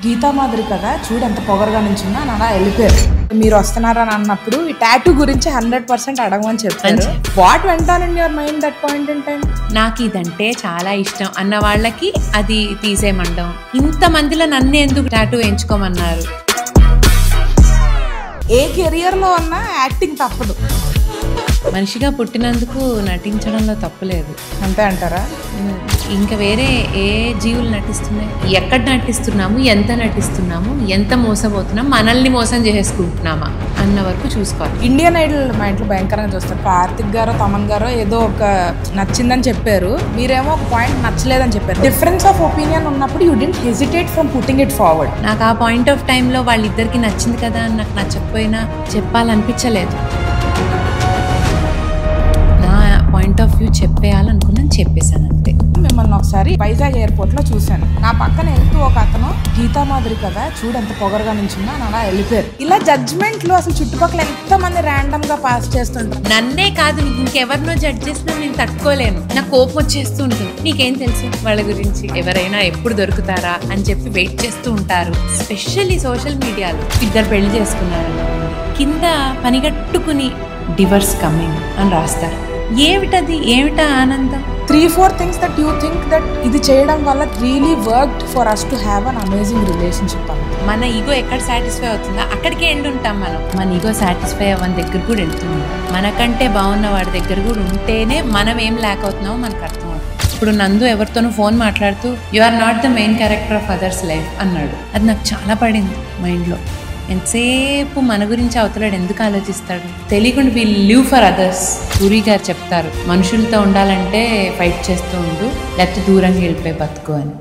గీతా మాదిరి కదా చూడు ఎంత పొగరుగా నుంచున్నా అని అలా వెళ్ళిపోయారు. మీరు వస్తున్నారని అన్నప్పుడు ఈ టాటూ గురించి 100% అడగమని చెప్పారు. What went on in your mind that point in time? నాకు ఇదంటే చాలా ఇష్టం అన్న వాళ్ళకి అది తీసేయమండం, ఇంతమందిలో నన్ను ఎందుకు టాటూ ఎంచుకోమన్నారు. ఏ కెరియర్ లో ఉన్నా యాక్టింగ్ తప్పదు. మనిషిగా పుట్టినందుకు నటించడంలో తప్పులేదు. అంతే అంటారా? ఇంకా వేరే ఏ జీవులు నటిస్తున్నాయి? ఎక్కడ నటిస్తున్నాము, ఎంత నటిస్తున్నాము, ఎంత మోసపోతున్నాం, మనల్ని మోసం చేసుకుంటున్నామా అన్న వరకు చూసుకోవాలి. ఇండియన్ ఐడల్ మా ఇంట్లో భయంకరంగా చూస్తారు. కార్తిక్ గారో తమన్ గారో ఏదో ఒక నచ్చిందని చెప్పారు, మీరేమో ఒక పాయింట్ నచ్చలేదని చెప్పారు. డిఫరెన్స్ ఆఫ్ ఒపీనియన్ ఉన్నప్పుడు you don't hesitate from putting it forward. నాకు ఆ పాయింట్ ఆఫ్ టైంలో వాళ్ళిద్దరికి నచ్చింది కదా అని నాకు నచ్చకపోయినా చెప్పాలనిపించలేదు. పాయింట్ ఆఫ్ వ్యూ చెప్పేయాలనుకున్నాను, చెప్పేశాను అంతే. మిమ్మల్ని ఒకసారి వైజాగ్ ఎయిర్పోర్ట్ లో చూశాను. నా పక్కన వెళ్తూ ఒక అతను గీతా మాదిరి కదా చూడు ఎంత పొగరుగా నుంచున్నా అని అలా వెళ్ళిపోయారు. ఇలా జడ్జ్మెంట్ లో అసలు చుట్టుపక్కల ఎంత మంది ర్యాండమ్ గా పాస్ చేస్తుంటారు. నన్నే కాదు ఇంకెవరినో జడ్జ్ చేసినా నేను తట్టుకోలేను, నాకు కోపం వచ్చేస్తూ ఉంటుంది. నీకేం తెలుసు వాళ్ళ గురించి, ఎవరైనా ఎప్పుడు దొరుకుతారా అని చెప్పి వెయిట్ చేస్తూ ఉంటారు. స్పెషల్లీ సోషల్ మీడియాలో ఇద్దరు పెళ్లి చేసుకున్నారు కింద పనిగట్టుకుని డివర్స్ కమింగ్ అని రాస్తారు. ఏమిటా ఆనందం? 3-4 things that you think that ఇది చేయడం వల్ల really worked for us to have an amazing relationship. మన ఈగో ఎక్కడ సాటిస్ఫై అవుతుందో అక్కడికే ఎండ్ ఉంటాం మనం. మన ఈగో సాటిస్ఫై అవ్వని దగ్గర కూడా వెళ్తుంది. మనకంటే బాగున్న వాడి దగ్గర కూడా ఉంటేనే మనం ఏం ల్యాక్ అవుతున్నామో మనకు అర్థం అవుతుంది. ఇప్పుడు నందు ఎవరితోనూ ఫోన్ మాట్లాడుతూ you are not the main character of others life అన్నాడు. అది నాకు చాలా పడింది మైండ్లో. ఎంతసేపు మన గురించి అవతలాడు ఎందుకు ఆలోచిస్తాడు? తెలియకుండా we live for others. Puri garu చెప్తారు, మనుషులతో ఉండాలంటే ఫైట్ చేస్తూ ఉండు, లేకపోతే దూరంగా వెళ్ళిపోయి బతుకు అని.